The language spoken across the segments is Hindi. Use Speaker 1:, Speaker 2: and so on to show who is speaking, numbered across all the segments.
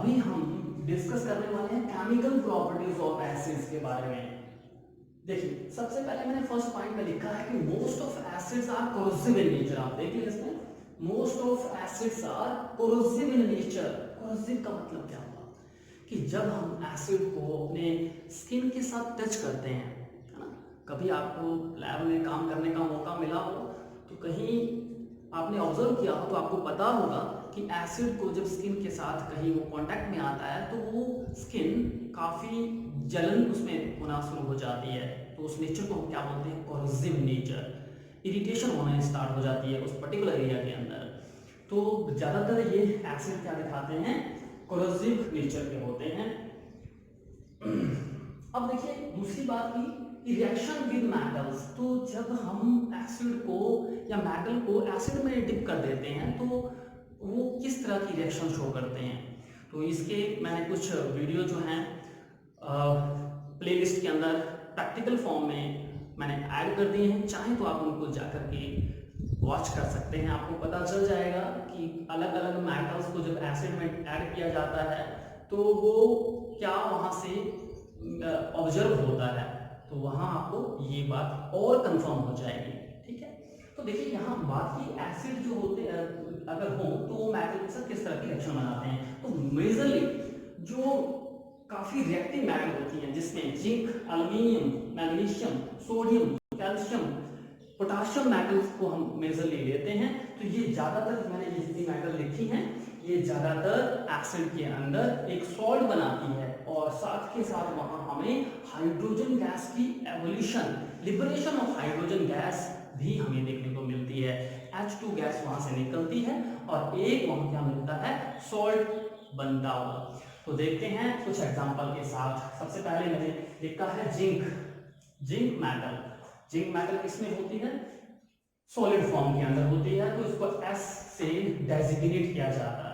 Speaker 1: अभी हम डिस्कस करने वाले हैं केमिकल प्रॉपर्टीज ऑफ एसिड्स के बारे में। देखिए सबसे पहले मैंने फर्स्ट पॉइंट में लिखा है कि most of acids are corrosive in nature. आप देख लीजिए इसमें most of acids are corrosive in nature. Corrosive का मतलब क्या हुआ कि जब हम एसिड को अपने स्किन के साथ टच करते हैं, है ना, कभी आपको लैब में काम करने का मौका मिला हो तो कहीं आपने ऑब्जर्व किया हो तो आपको पता होगा कि एसिड को जब स्किन के साथ कहीं वो कांटेक्ट में आता है तो वो स्किन काफ़ी जलन उसमें होना शुरू हो जाती है। तो उस नेचर को हम क्या बोलते हैं? Corrosive nature. इरिटेशन होना स्टार्ट हो जाती है उस पर्टिकुलर एरिया के अंदर। तो ज़्यादातर ये एसिड क्या दिखाते हैं? कोरोसिव नेचर के होते हैं। अब देखिए दूसरी बात की रिएक्शन विद मेटल्स। तो जब हम एसिड को या मेटल को एसिड में डिप कर देते हैं तो वो किस तरह की रिएक्शन शो करते हैं। तो इसके मैंने कुछ वीडियो जो हैं प्लेलिस्ट के अंदर प्रैक्टिकल फॉर्म में मैंने ऐड कर दिए हैं, चाहे तो आप उनको जाकर के वॉच कर सकते हैं। आपको पता चल जाएगा कि अलग अलग मेटल्स को जब एसिड में ऐड किया जाता है तो वो क्या वहाँ से ऑब्जर्व होता है। तो वहाँ आपको ये बात और कंफर्म हो जाएगी। ठीक है, तो देखिए यहाँ बात की एसिड जो होते अगर हो तो वो मेटल के साथ किस तरह की रिएक्शन बनाते हैं। तो मेजरली जो काफी रिएक्टिव मेटल होती हैं जिसमें zinc, aluminium, magnesium, sodium, calcium, potassium metals को हम मेजरली लेते हैं। तो ये ज्यादातर मैंने ये जितनी मेटल लिखी हैं ये ज्यादातर एसिड के अंदर एक सॉल्ट बनाती है और साथ के साथ वहां हमें हाइड्रोजन गैस की evolution, liberation of hydrogen gas भी हमें देखने को मिलती है। H2 गैस वहां से निकलती है और एक वहां क्या मिलता है? सॉल्ट बनता हुआ। तो देखते हैं कुछ एग्जांपल के साथ। सबसे पहले मैंने लिखा है zinc. Zinc metal, zinc metal किसमें होती है? सॉलिड फॉर्म के अंदर होती है, तो इसको S से डेजिग्नेट किया जाता है।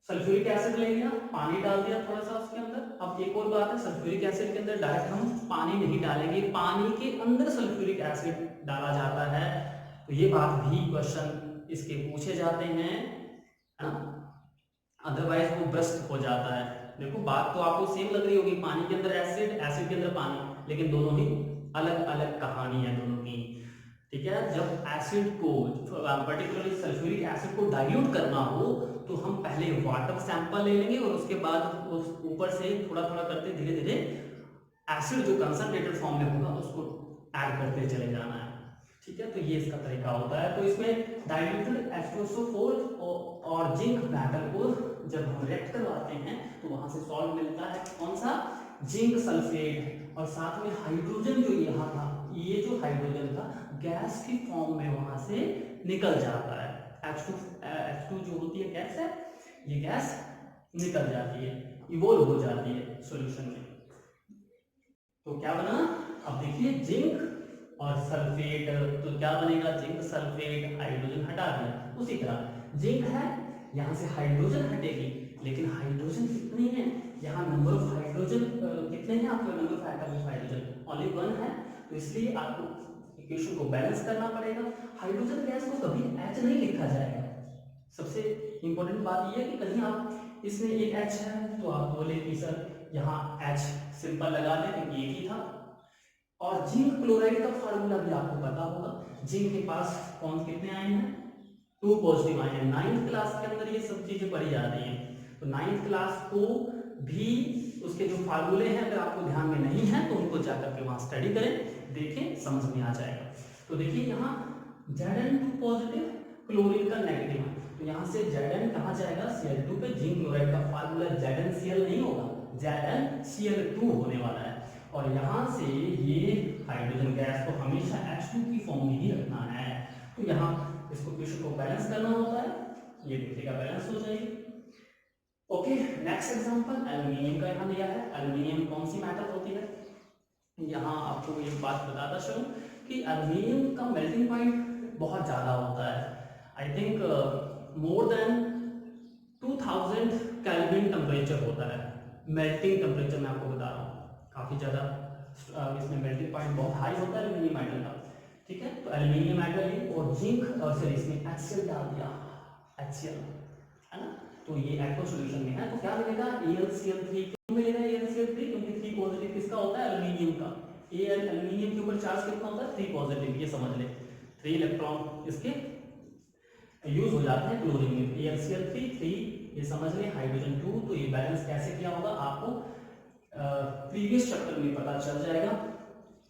Speaker 1: सल्फ्यूरिक एसिड ले लिया, पानी डाल दिया थोड़ा सा उसके अंदर। अब एक और बात है, सल्फ्यूरिक एसिड के अंदर डायरेक्ट हम पानी नहीं डालेंगे, पानी के अंदर सल्फ्यूरिक एसिड डाला जाता है। तो ये बात भी क्वेश्चन इसके पूछे जाते हैं, है ना, अदरवाइज वो ब्रस्ट हो जाता है। देखो बात तो आपको सेम लग रही होगी, पानी के अंदर एसिड, एसिड के अंदर पानी, लेकिन दोनों ही अलग अलग कहानी है दोनों की। ठीक है, जब एसिड को पर्टिकुलरली सल्फ्यूरिक एसिड को डाइल्यूट करना हो तो हम पहले वाटर सैंपल ले लेंगे और उसके बाद उस ऊपर से थोड़ा थोड़ा करते धीरे धीरे एसिड जो कंसंट्रेटेड फॉर्म में होगा उसको ऐड करते चले जाना है। ठीक है, तो ये इसका तरीका होता है। तो इसमें डाइल्यूटेड H2SO4 और जिंक मेटल को जब हम रिएक्ट करवाते हैं तो वहां से सॉल्ट मिलता है, कौन सा? Zinc sulphate. और साथ में हाइड्रोजन जो यहाँ था, ये जो हाइड्रोजन था गैस की फॉर्म में वहां से निकल जाता है। H2 जो होती है गैस है, ये गैस निकल जाती है, इवोल्व हो जाती है सॉल्यूशन में। तो क्या बना? अब देखिए जिंक और सल्फेट, तो क्या बनेगा? जिंक सल्फेट, हाइड्रोजन हटा दिया। उसी तरह जिंक है, यहाँ से हाइड्रोजन हटेगी, लेकिन हाइड्रोजन कितनी है? यहाँ नंबर ऑफ हाइड्रोजन कितने हैं आपके? Number of atom of hydrogen only 1 है, तो इसलिए आपको इक्वेशन को बैलेंस करना पड़ेगा। हाइड्रोजन गैस को कभी H नहीं लिखा जाएगा। सबसे इंपॉर्टेंट बात यह है कि कहीं आप इसमें एक H है तो आप बोले कि सर यहाँ H सिंपल लगा दें क्योंकि एक ही था। और जिंक क्लोराइड का फार्मूला भी आपको पता होगा। जिंक के पास कौन कितने आए हैं? 2 पॉजिटिव आए हैं। 9th क्लास के अंदर ये सब चीजें पढ़ी जाती हैं, तो 9th क्लास को भी उसके जो फार्मूले हैं अगर आपको ध्यान में नहीं है तो उनको जाकर के वहां स्टडी करें, देखें, समझ में आ जाएगा। तो देखिए यहाँ Zn2 पॉजिटिव, क्लोरीन का नेगेटिव है, तो यहाँ से Zn कहाँ जाएगा? Cl2 पे। जिंक क्लोराइड का फार्मूला ZnCl नहीं होगा, ZnCl2 होने वाला है। और यहाँ से ये हाइड्रोजन गैस को हमेशा H2 की फॉर्म में ही रखना है। तो यहाँ इसको इक्वेशन को बैलेंस करना होता है, ये देखिएगा बैलेंस हो जाएगी। ओके, नेक्स्ट एग्जांपल एल्युमिनियम का यहाँ दिया है। एल्युमिनियम कौन सी मेटल होती है? यहाँ आपको एक बात बताता चलूं कि एल्युमिनियम का मेल्टिंग पॉइंट बहुत ज़्यादा होता है। I think more than 2000 kelvin temperature होता है। मेल्टिंग टेम्परेचर मैं आपको बता रहा हूँ, काफ़ी ज़्यादा इसमें मेल्टिंग पॉइंट बहुत हाई होता है एल्युमिनियम मेटल का। ठीक है, तो एल्युमिनियम मेटल और जिंक और सर इसमें HCl डाल दिया, HCl, है ना। तो तो ये एक्व सॉल्यूशन में है, तो क्या मिलेगा AlCl3। क्यों मिलेगा AlCl3? क्योंकि 3 पॉजिटिव किसका होता है, एल्यूमिनियम का। एल्यूमिनियम के ऊपर चार्ज कितना होता है, 3 पॉजिटिव, ये समझ ले। 3 इलेक्ट्रॉन इसके यूज हो जाते हैं क्लोरीन में। AlCl3 3, ये समझ ले, हाइड्रोजन 2। तो ये बैलेंस कैसे किया होगा आपको प्रीवियस चैप्टर में पता चल जाएगा,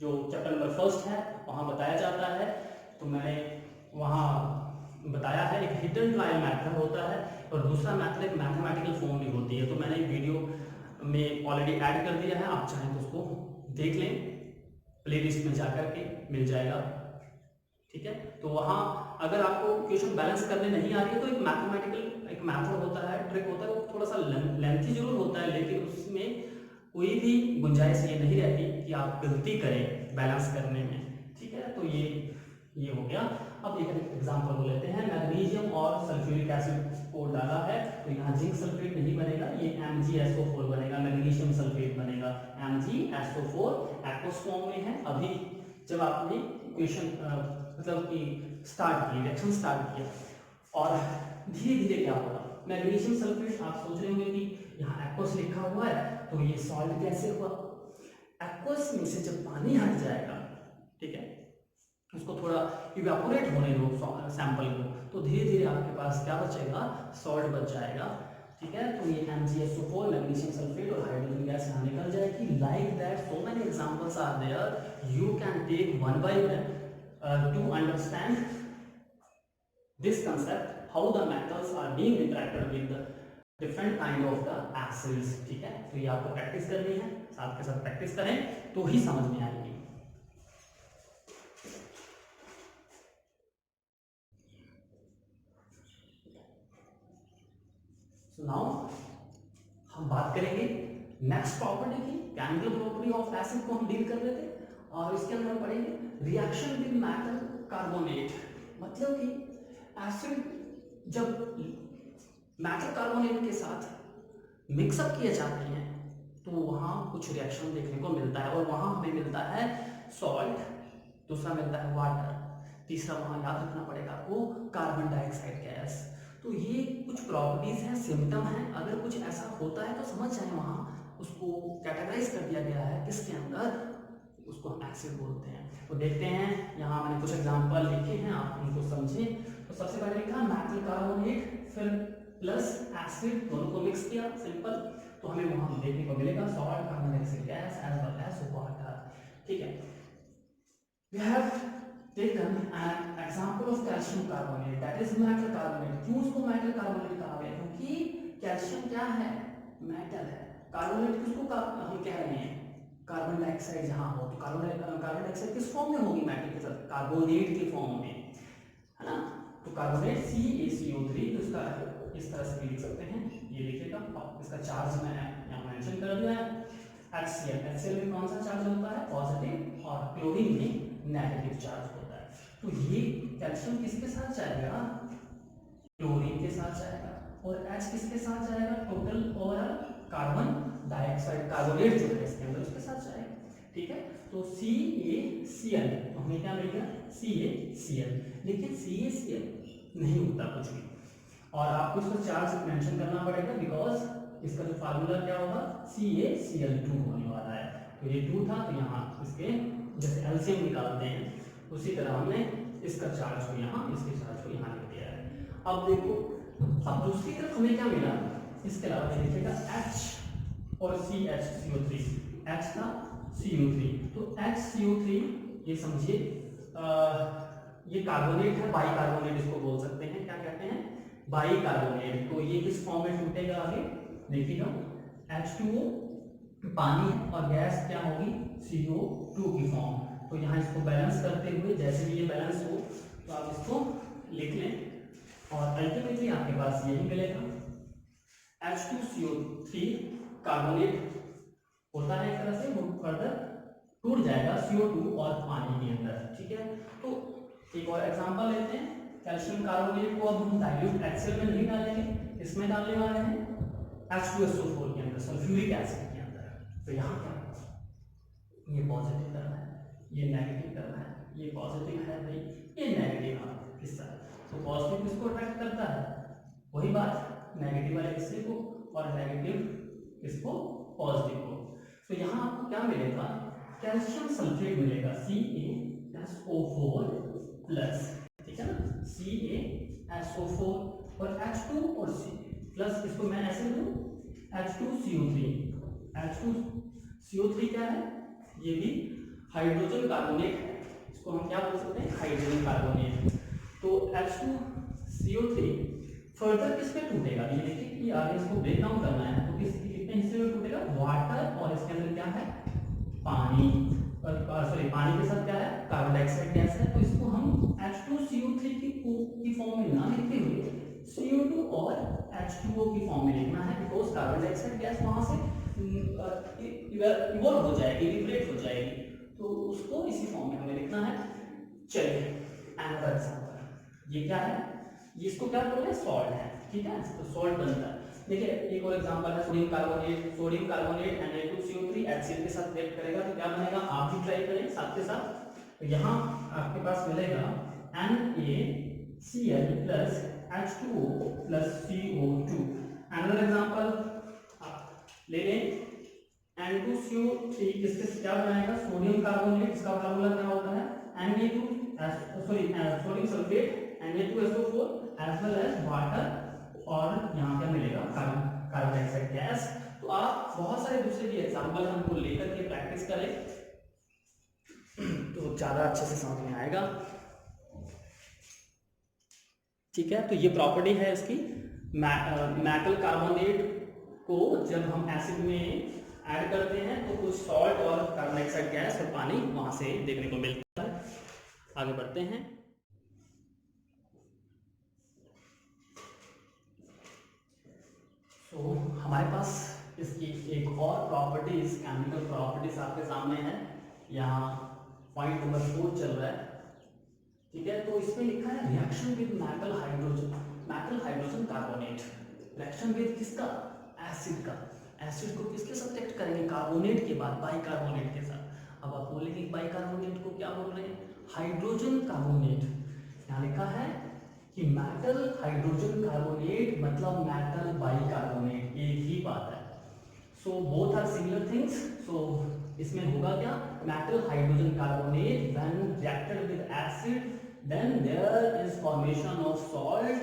Speaker 1: जो चैप्टर नंबर 1 है वहाँ बताया जाता है। तो मैंने वहाँ बताया है एक हिडन ट्रायल मेथड होता है और दूसरा मेथड एक मैथमेटिकल फॉर्म में होती है। तो मैंने वीडियो में ऑलरेडी ऐड कर दिया है, आप चाहें तो उसको देख लें, प्लेलिस्ट में जाकर के मिल जाएगा, ठीक है। तो वहाँ अगर आपको क्वेश्चन बैलेंस करने नहीं आ रही है तो एक मैथमेटिकल एक मेथड होता है, ट्रिक होता है, वो थोड़ा सा लेंथी जरूर होता है, लेकिन उसमें कोई भी गुंजाइश ये नहीं रहती कि आप गलती करें बैलेंस करने में, ठीक है। तो ये हो गया। अब एक एग्जांपल को लेते हैं। मैग्नीशियम और सल्फ्यूरिक एसिड को डाला है, तो यहाँ जिंक सल्फेट नहीं बनेगा, ये MgSO4 बनेगा, मैग्नीशियम सल्फेट बनेगा। MgSO4 एक्वस फॉर्म में है। अभी जब आपने क्वेश्चन मतलब कि स्टार्ट किया, रिएक्शन स्टार्ट किया, और धीरे धीरे क्या होगा, मैग्नीशियम सल्फेट आप सोच रहे होंगे कि यहाँ एक्वस लिखा हुआ है तो ये सॉल्ट कैसे हुआ। एक्वस में से जब पानी हट जाएगा, ठीक है, उसको थोड़ा इवेपोरेट होने दो सैंपल को, तो धीरे धीरे आपके पास क्या बचेगा, सॉल्ट बच जाएगा, ठीक है। तो ये MgSO4 मैग्नीशियम सल्फेट और हाइड्रोजन गैस यहाँ निकल जाएगी। Like that so many examples are there, you can take one by one to understand this concept, how the metals are being interacted with the different kind of the acids, ठीक है। तो ये आपको प्रैक्टिस करनी है, साथ के साथ प्रैक्टिस करें तो ही समझ में आएगी। So now हम बात करेंगे नेक्स्ट प्रॉपर्टी की, केमिकल प्रॉपर्टी ऑफ एसिड को हम डील कर रहे थे, और इसके अंदर पढ़ेंगे रिएक्शन विद मेटल कार्बोनेट। मतलब कि एसिड जब मेटल कार्बोनेट के साथ मिक्सअप किए जाते हैं तो वहाँ कुछ रिएक्शन देखने को मिलता है, और वहाँ हमें मिलता है सॉल्ट, दूसरा मिलता है वाटर, तीसरा वहाँ याद रखना पड़ेगा आपको कार्बन डाइऑक्साइड गैस। तो ये कुछ प्रॉपर्टीज हैं, सिम्टम हैं, अगर कुछ ऐसा होता है तो समझ जाए वहाँ उसको कैटेगराइज कर दिया गया है किसके अंदर, उसको हम एसिड बोलते हैं। तो देखते हैं, यहाँ मैंने कुछ एग्जांपल लिखे हैं, आप उनको समझें। तो सबसे पहले लिखा मेटल कार्बोनेट, फिर प्लस एसिड, दोनों को मिक्स किया, सिंपल। तो हमें वहाँ देखने को मिलेगा salt, carbon dioxide gas as well as water, ठीक है। We have taken an example of calcium carbonate, that is metal carbonate. क्यों उसको मेटल कार्बोनेट कहा गया, क्योंकि कैल्शियम क्या है, मेटल है। कार्बोनेट किसको हम कह रहे हैं, कार्बन डाइऑक्साइड जहां हो, तो कार्बन डाइऑक्साइड किस फॉर्म में होगी, मेटल के साथ, कार्बोनेट के फॉर्म में, है ना। तो कार्बोनेट CaCO3, तो इसका इस तरह से भी लिख सकते हैं, ये लिखेगा। अब इसका चार्ज मैंने यहाँ मेंशन कर दिया है, HCl में कौन सा चार्ज होता है, पॉजिटिव, और क्लोरीन में नेगेटिव चार्ज होता है। तो ये कैल्शियम किसके साथ जाएगा, क्लोरीन के साथ जाएगा, और H किसके साथ जाएगा, total overall carbon dioxide carbonate जो है इसके अंदर उसके साथ जाएगा, ठीक है। तो CaCl, तो हमें क्या मिलेगा, CaCl। लेकिन CaCl नहीं होता कुछ भी, और आपको इसका चार्ज मेंशन करना पड़ेगा, बिकॉज इसका जो फार्मूला क्या होगा, CaCl2 होने वाला है। तो ये 2 था, तो यहाँ इसके जैसे एलसीएम निकालते हैं उसी तरह हमने इसका चार्ज को यहाँ, इसके चार्ज को यहाँ लिख दिया है। अब देखो, अब दूसरी तरफ हमें क्या मिला, इसके अलावा लिखेगा H और CHCO3, H था CO3, तो HCO3 ये समझिए ये कार्बोनेट है, बाई कार्बोनेट इसको बोल सकते हैं, क्या कहते हैं, बाई कार्बोनेट। तो ये किस फॉर्म में टूटेगा, आगे देखिएगा, H2O पानी है और गैस क्या होगी, CO2 की फॉर्म। तो यहाँ इसको बैलेंस करते हुए जैसे भी ये बैलेंस हो तो आप इसको लिख लें, और अल्टीमेटली आपके पास यही मिलेगा, H2CO3 कार्बोनेट होता है एक तरह से, वो फर्दर टूट जाएगा CO2 और पानी के अंदर, ठीक है। तो एक और एग्जांपल लेते हैं, कैल्शियम कार्बोनेट को अब हम डाइल्यूट HCl में नहीं डालेंगे, इसमें डालने वाले हैं H2SO4 के अंदर, सल्फ्यूरिक एसिड के अंदर। तो यहाँ क्या, ये पॉजिटिव टर्म है, ये नेगेटिव टर्म है, ये पॉजिटिव है भाई, ये नेगेटिव है, इस तरह। तो पॉजिटिव किसको अट्रैक्ट करता है, वही बात, नेगेटिव वाले हिस्से को और नेगेटिव इसको पॉजिटिव को। तो यहाँ आपको क्या मिलेगा, कैल्शियम सल्फेट मिलेगा CaSO4 प्लस, ठीक है ना, CaSO4 और H2 और C प्लस, इसको मैं ऐसे दूं H2CO3। H2CO3 क्या है, ये भी हाइड्रोजन कार्बोनेट है, इसको हम क्या बोल सकते हैं, हाइड्रोजन कार्बोनेट। तो H2CO3 फर्दर किस पे टूटेगा, ये देखिए कि आगे इसको ब्रेक डाउन करना है तो कितने हिस्से में टूटेगा, वाटर और इसके अंदर क्या है, पानी, सॉरी पानी के साथ क्या है, कार्बन डाइऑक्साइड गैस है। तो इसको हम H2CO3 की फॉर्म में ना लिखते हुए CO2 और H2O की फॉर्म में लिखना है, बिकॉज कार्बन डाइऑक्साइड गैस वहां से इवॉल्व हो जाएगी, लिबरेट हो जाएगी, तो उसको इसी फॉर्म में हमें लिखना है। चलिए अनदर एग्जांपल, ये क्या है, ये इसको क्या बोलते हैं, सॉल्ट है, ठीक है, तो सॉल्ट बनता है। देखिए एक और एग्जांपल है सोडियम कार्बोनेट Na2CO3 HCl के साथ रिएक्ट करेगा तो क्या बनेगा, आप भी ट्राई करें साथ के साथ। तो यहाँ आपके पास मिलेगा NaCl plus H2O plus CO2। Another example ले लें, N2CO3 इसके क्या बनाएगा, सोडियम कार्बोनेट, इसका फार्मूला क्या होता है, sodium sulphate Na2SO4 as well as water, और यहाँ क्या मिलेगा, कार्बन डाइऑक्साइड गैस। तो आप बहुत सारे दूसरे भी एग्जांपल हमको लेकर के प्रैक्टिस करें तो ज़्यादा अच्छे से समझ में आएगा, ठीक है। तो ये प्रॉपर्टी है इसकी, मेटल कार्बोनेट को जब हम एसिड में ऐड करते हैं तो कुछ सॉल्ट और कार्बन डाइऑक्साइड गैस और पानी वहां से देखने को मिलता है। आगे बढ़ते हैं। तो हमारे पास इसकी एक और प्रॉपर्टीज, केमिकल प्रॉपर्टीज आपके सामने है, यहाँ पॉइंट नंबर 4 चल रहा है, ठीक है। तो इसमें लिखा है reaction with metal hydrogen carbonate. Reaction with किसका, एसिड का। एसिड को किसके साथ रिएक्ट करेंगे, कार्बोनेट के बाद बाइकार्बोनेट के साथ। अब आप बोलेंगे बाइकार्बोनेट को क्या बोल रहे हैं, हाइड्रोजन कार्बोनेट। यहाँ लिखा है कि मेटल हाइड्रोजन कार्बोनेट मतलब मेटल बाइकार्बोनेट, एक ही बात है। So both are similar things. So इसमें होगा क्या, metal hydrogen carbonate when reacted with acid then there is formation of salt,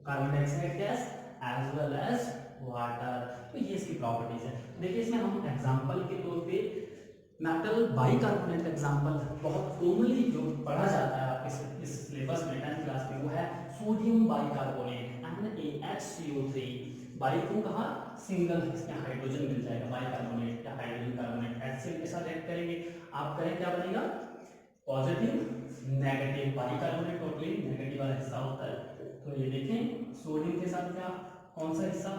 Speaker 1: carbon dioxide gas as well as water. तो ये इसकी प्रॉपर्टीज है। देखिए इसमें हम एग्जांपल के तौर पे मेटल बाइकार्बोनेट एग्जांपल बहुत कॉमनली जो पढ़ा जाता है आपके इस सिलेबस में 10th क्लास में, वो है सोडियम बाइकार्बोनेट NaHCO3। बाई को कहा, सिंगल, इसमें हाइड्रोजन मिल जाएगा, बाइकार्बोनेट या हाइड्रोजन कार्बोनेट HCl के साथ रिएक्ट करेंगे, आप करें क्या बनेगा, positive negative. Bicarbonate totally negative वाला हिस्सा होता है। तो ये देखें सोडियम के साथ क्या, कौन सा हिस्सा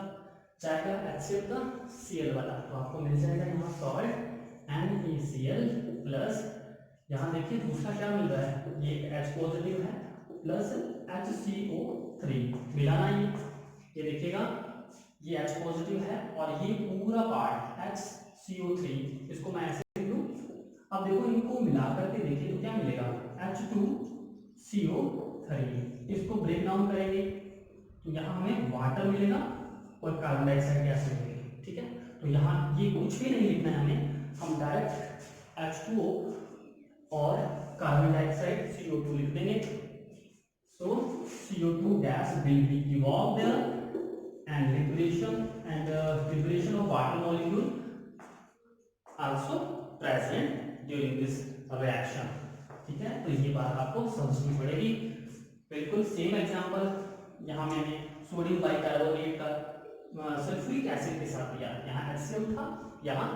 Speaker 1: जाएगा, HCl का Cl वाला, तो आपको मिल जाएगा यहाँ सॉल्ट NaCl प्लस, यहाँ देखिए दूसरा क्या मिल रहा है, ये H पॉजिटिव है प्लस HCO3 मिलाना, ये देखिएगा ये H पॉजिटिव है और ये पूरा पार्ट HCO3, इसको मैं ऐसे लिख लूं। अब देखो इनको मिला करके देखिए तो क्या मिलेगा, H2CO3। इसको ब्रेक डाउन करेंगे तो यहाँ हमें वाटर मिलेगा और कार्बन डाइऑक्साइड गैस मिलेगी, ठीक है। तो यहाँ ये कुछ भी नहीं लिखना है हमें, हम डायरेक्ट H2O और कार्बन डाइऑक्साइड CO2 लिख देंगे। So CO2 gas will be evolved there and liberation of water molecule also present during this reaction, ठीक है। तो ये बात आपको समझनी पड़ेगी। बिल्कुल सेम एग्जांपल यहाँ मैंने सोडियम बाइकार्बोनेट का सल्फ्यूरिक एसिड के साथ दिया, यहाँ HCl था, यहाँ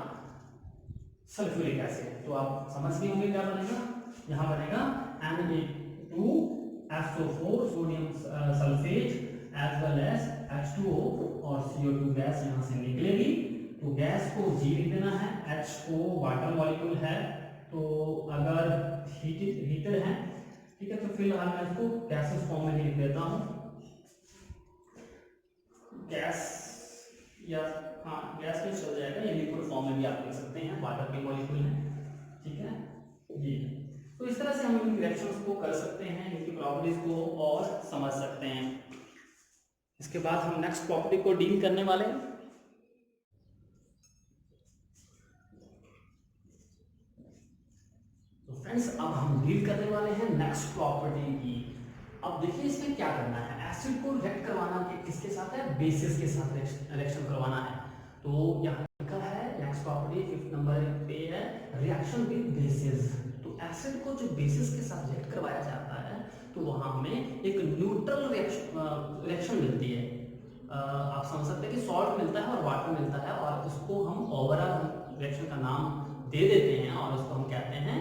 Speaker 1: सल्फ्यूरिक एसिड। तो आप समझ गए होंगे क्या बनेगा, यहाँ बनेगा Na2SO4 sodium sulphate as well as H2O और CO2 गैस यहाँ से निकलेगी। तो गैस को G लिख देना है, HO वाटर मॉलिक्यूल है, तो अगर हीटर है, ठीक है, तो फिलहाल मैं इसको गैसेस फॉर्म में लिख देता हूँ, गैस या हाँ गैस में चल जाएगा, या लिक्विड फॉर्म में भी आप लिख सकते हैं, वाटर के मॉलिक्यूल है, ठीक है ये। तो इस तरह से हम इन रिएक्शंस को कर सकते हैं, इनकी प्रॉपर्टीज को और समझ सकते हैं। इसके बाद हम नेक्स्ट प्रॉपर्टी को डील करने वाले हैं। तो फ्रेंड्स अब हम डील करने वाले हैं नेक्स्ट प्रॉपर्टी की। अब देखिए इसमें क्या करना है, एसिड को रिएक्ट करवाना किसके साथ है, बेसिस के साथ रिएक्शन करवाना है। तो यहाँ लिखा है नेक्स्ट प्रॉपर्टी 5th नंबर पे है रिएक्शन विद बेसिस। तो एसिड को जो बेसिस के साथ रिएक्ट करवाया जाता है तो वहां हमें एक न्यूट्रल रिएक्शन मिलती है। आप समझ सकते हैं कि सॉल्ट मिलता है और वाटर मिलता है, और उसको हम ओवरऑल रिएक्शन का नाम दे देते हैं और उसको हम कहते हैं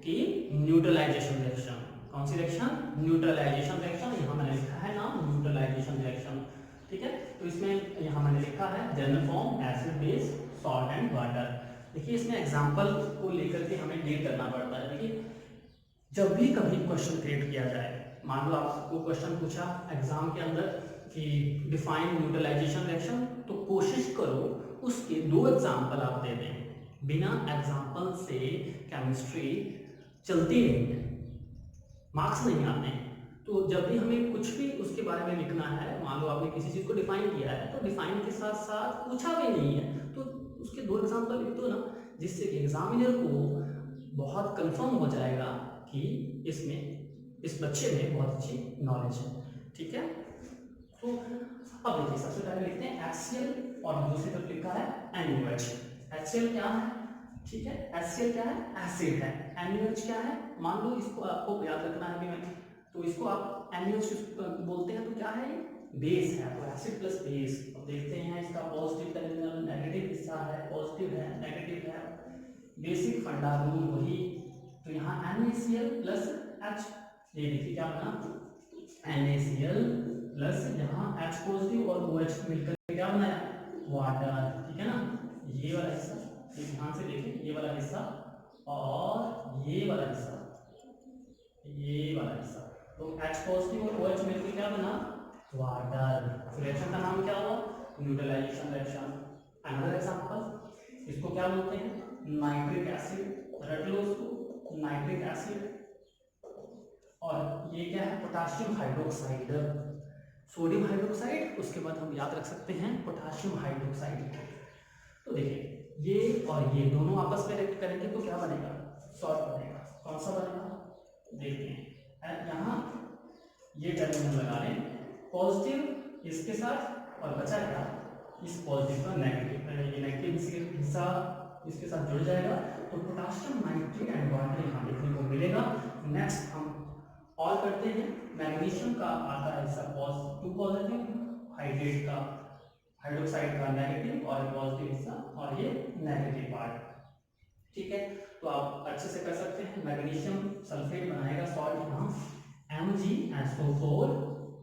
Speaker 1: कि न्यूट्रलाइजेशन रिएक्शन। कौन सी रिएक्शन, न्यूट्रलाइजेशन रिएक्शन। यहाँ मैंने लिखा है नाम न्यूट्रलाइजेशन रिएक्शन, ठीक है। तो इसमें यहाँ मैंने लिखा है general form acid base salt and water. देखिए इसमें एग्जांपल को लेकर के हमें डील करना पड़ता है। देखिए जब भी कभी क्वेश्चन क्रिएट किया जाए, मान लो आपको क्वेश्चन पूछा एग्जाम के अंदर कि डिफाइन न्यूट्रलाइजेशन रिएक्शन, तो कोशिश करो उसके 2 एग्जाम्पल आप दे दें। बिना एग्जाम्पल से केमिस्ट्री चलती नहीं है, मार्क्स नहीं आते हैं। तो जब भी हमें कुछ भी उसके बारे में लिखना है, मान लो आपने किसी चीज़ को डिफाइन किया है तो डिफाइन के साथ साथ पूछा भी नहीं है तो उसके 2 एग्जाम्पल लिख दो ना, जिससे कि एग्जामिनर को बहुत कंफर्म हो जाएगा कि इसमें इस बच्चे में बहुत अच्छी नॉलेज है, ठीक है। तो अब देखिए सबसे पहले लिखते हैं HCl और दूसरी तरफ लिखा है NaOH। HCl क्या है, ठीक है, HCl क्या है, एसिड है। NaOH क्या है, मान लो इसको आपको याद रखना है भी, तो इसको आप NaOH बोलते हैं तो क्या है, बेस है, तो एसिड प्लस बेस। अब देखते हैं इसका पॉजिटिव टर्मिनल, नेगेटिव हिस्सा है, पॉजिटिव है, नेगेटिव है, बेसिक फंडा रूल वही। तो यहाँ NaCl प्लस H, ये देखिए क्या बना, NaCl प्लस यहाँ H पॉजिटिव और OH मिलकर क्या बनाया, वाटर, ठीक है ना। ये वाला हिस्सा ध्यान से देखिए, ये वाला हिस्सा और ये वाला हिस्सा, ये वाला हिस्सा, तो H पॉजिटिव और OH मिलकर क्या बना, वाटर। रिएक्शन का नाम क्या हुआ, न्यूट्रलाइजेशन रिएक्शन। अनदर एग्जांपल, इसको क्या बोलते हैं, नाइट्रिक एसिड, रट लो उसको, नाइट्रिक एसिड। और ये क्या है, पोटाशियम हाइड्रोक्साइड, सोडियम हाइड्रोक्साइड, उसके बाद हम याद रख सकते हैं पोटाशियम हाइड्रोक्साइड। तो देखिए ये और ये दोनों आपस में रिएक्ट करेंगे तो क्या बनेगा, सॉल्ट बनेगा। कौन सा बनेगा, देखते हैं। यहाँ ये टर्मिनल लगा लें, पॉजिटिव इसके साथ और बचा क्या, इस पॉजिटिव का नेगेटिव, ये नेगेटिव हिस्सा इसके साथ जुड़ जाएगा, तो पोटाशियम नाइट्रेट एंड वाटर यहाँ देखने को मिलेगा। नेक्स्ट हम और करते हैं, मैग्नीशियम का आता है हिस्सा 2 पॉजिटिव, हाइड्रेट का, हाइड्रोक्साइड का नेगेटिव और पॉजिटिव हिस्सा, और ये नेगेटिव पार्ट, ठीक है। तो आप अच्छे से कर सकते हैं। मैग्नीशियम सल्फेट बनाएगा सॉल्ट यहाँ MgSO4,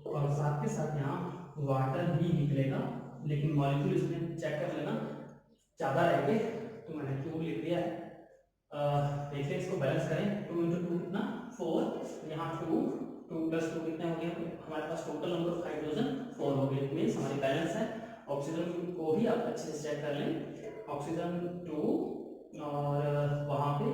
Speaker 1: और साथ के साथ यहाँ वाटर भी निकलेगा, लेकिन मॉलिक्यूल इसमें चेक कर लेना ज़्यादा रहेंगे तो मैंने 2 लिख दिया है। देखिए इसको बैलेंस करें, 2 × 2 कितना 4, यहाँ 2 + 2 कितने हो गए, हमारे पास टोटल नंबर ऑफ हाइड्रोजन 4 हो गए, मीन्स हमारी बैलेंस है। ऑक्सीजन को भी आप अच्छे से चेक कर लें, ऑक्सीजन 2 और वहाँ पे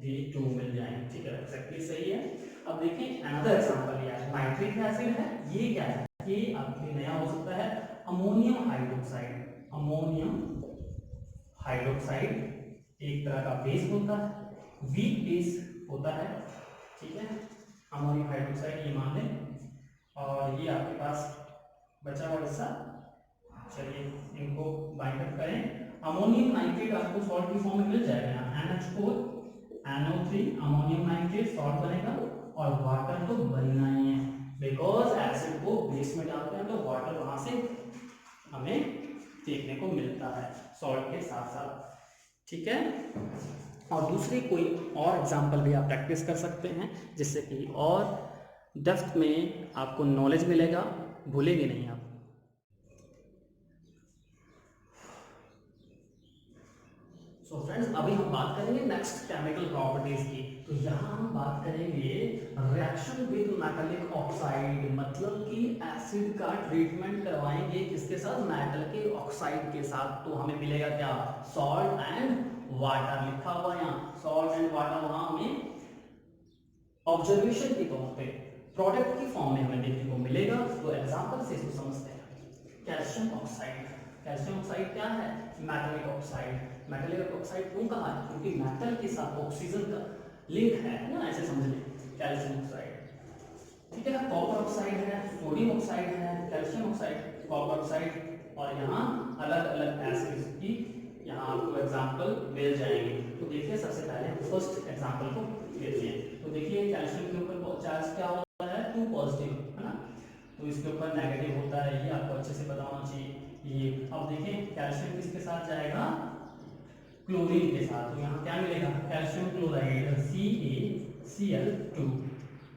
Speaker 1: भी 2 मिल जाएंगे, ठीक है, एक्जैक्टली सही है। अब देखिए अनदर एग्जांपल, यार नाइट्रिक एसिड है, ये क्या है, ये आपके लिए नया हो सकता है, अमोनियम हाइड्रोक्साइड। अमोनियम हाइड्रोक्साइड एक तरह का बेस होता है, वीक बेस होता है, ठीक है, अमोनियम हाइड्रोक्साइड ये मान लें। और ये आपके पास बचा हुआ हिस्सा, चलिए इनको बाइंड अप करें। अमोनियम नाइट्रेट आपको सॉल्ट की फॉर्म में मिल जाएगा, यहाँ NH4 NO3 ammonium nitrate salt बनेगा, और वाटर तो बनना ही है, बिकॉज एसिड को बेस में डालते हैं तो वाटर वहां से हमें देखने को मिलता है सॉल्ट के साथ साथ, ठीक है। और दूसरी कोई और एग्जांपल भी आप प्रैक्टिस कर सकते हैं, जिससे कि और डेप्थ में आपको नॉलेज मिलेगा, भूलेंगे नहीं आप। सो फ्रेंड्स अभी हम बात करेंगे नेक्स्ट केमिकल प्रॉपर्टीज की। तो यहाँ हम बात करेंगे रिएक्शन विद मेटलिक ऑक्साइड, मतलब कि एसिड का ट्रीटमेंट करवाएंगे किसके साथ, मेटल के ऑक्साइड के साथ। तो हमें मिलेगा क्या, सॉल्ट एंड वाटर, लिखा हुआ यहाँ सॉल्ट एंड वाटर, वहां हमें ऑब्जर्वेशन के तौर पे प्रोडक्ट की फॉर्म में हमें देखने को मिलेगा। तो एग्जांपल से इसको समझते हैं। Calcium oxide. कैल्शियम ऑक्साइड क्या है? Metallic oxide. मेटलिक ऑक्साइड क्यों कहा? क्योंकि मेटल के साथ ऑक्सीजन का लिंक है ना, ऐसे समझ लें कैल्शियम ऑक्साइड। ठीक है, कॉपर ऑक्साइड है, सोडियम ऑक्साइड है, कैल्शियम ऑक्साइड, कॉपर ऑक्साइड, और यहाँ अलग अलग एसिड्स की यहाँ आपको एग्जांपल मिल जाएंगे। तो देखिए सबसे पहले फर्स्ट एग्जांपल को लेते हैं। तो देखिए कैल्शियम के ऊपर चार्ज क्या होता है? 2 पॉजिटिव, है ना, तो इसके ऊपर नेगेटिव होता है, ये आपको अच्छे से पता होना चाहिए। ये अब देखिए कैल्शियम किसके साथ जाएगा? क्लोरीन के साथ। तो यहाँ क्या मिलेगा? कैल्शियम क्लोराइड CaCl2,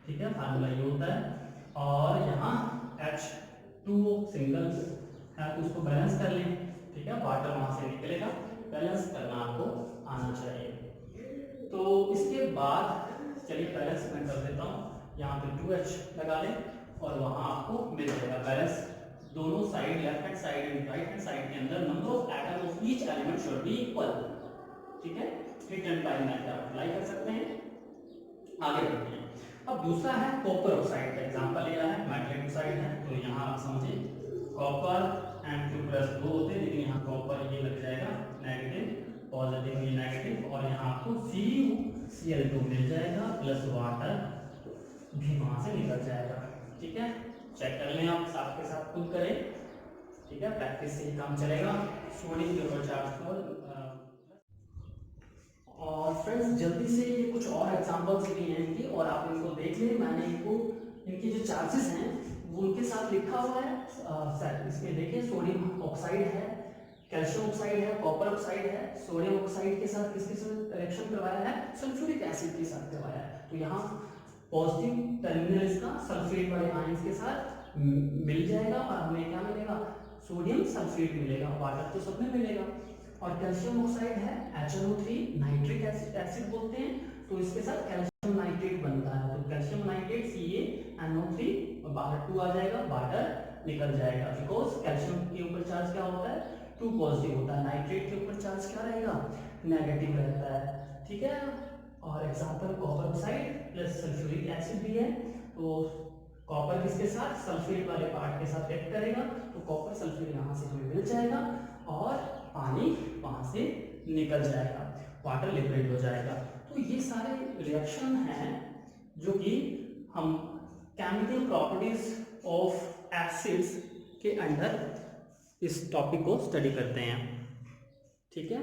Speaker 1: ठीक है, फार्मूला ये होता है। और यहाँ H2O सिंगल है तो उसको बैलेंस कर लें, ठीक है, वाटर वहां से निकलेगा, बैलेंस करना आपको आना चाहिए। तो इसके बाद चलिए बैलेंस मैं कर देता हूँ, यहाँ पे 2H लगा लें और वहां आपको मिल जाएगा बैलेंस। दोनों side, left hand side and right hand side के अंदर number of atom of each element should be equal, ठीक है। हिट एंड अप्लाई मेथड आप अप्लाई कर सकते हैं। आगे बढ़ते हैं। अब दूसरा है कॉपर ऑक्साइड का एग्जांपल लिया है, मेटलिक ऑक्साइड है, तो यहाँ आप समझिए कॉपर एंड Q+ 2 होते हैं, लेकिन यहाँ कॉपर ये लग जाएगा नेगेटिव, पॉजिटिव ये नेगेटिव, और यहाँ आपको CuCl2 मिल जाएगा प्लस वाटर भी वहां से निकल जाएगा, ठीक है। चेक कर लें आप, साथ के साथ खुद करें, ठीक है, प्रैक्टिस से ही काम चलेगा। सोडियम के ऊपर चार्ज को और फ्रेंड्स जल्दी से ये कुछ और एग्जांपल्स भी हैं इनकी, और आप इनको देख लें। मैंने इनको इनके जो चार्जेस हैं वो उनके साथ लिखा हुआ है। इसमें देखिए सोडियम ऑक्साइड है, कैल्शियम ऑक्साइड है, कॉपर ऑक्साइड है। सोडियम ऑक्साइड के साथ किसके साथ रिएक्शन करवाया है? सल्फ्यूरिक एसिड के साथ करवाया है। तो यहाँ पॉजिटिव टर्मिनल इसका सल्फेट वाले आयंस के साथ मिल जाएगा, और हमें क्या मिलेगा? सोडियम सल्फेट मिलेगा, वाटर तो सब में मिलेगा। और कैल्शियम ऑक्साइड है HNO3 नाइट्रिक एसिड बोलते हैं, तो इसके साथ कैल्शियम नाइट्रेट बनता है, तो कैल्शियम नाइट्रेट CaNO3 और बाहर 2 आ जाएगा, वाटर निकल जाएगा, बिकॉज कैल्शियम के ऊपर चार्ज क्या होता है? 2 पॉजिटिव होता है, नाइट्रेट के ऊपर चार्ज क्या रहेगा? नेगेटिव रहता है, ठीक है। और example copper oxide plus sulphuric acid भी है, तो कॉपर किसके साथ? सल्फेट वाले पार्ट के साथ रिएक्ट करेगा, तो कॉपर सल्फेट यहाँ से हमें मिल जाएगा और पानी वहां से निकल जाएगा, वाटर लिक्विड हो जाएगा। तो ये सारे रिएक्शन हैं जो कि हम केमिकल प्रॉपर्टीज ऑफ एसिड्स के अंडर इस टॉपिक को स्टडी करते हैं, ठीक है।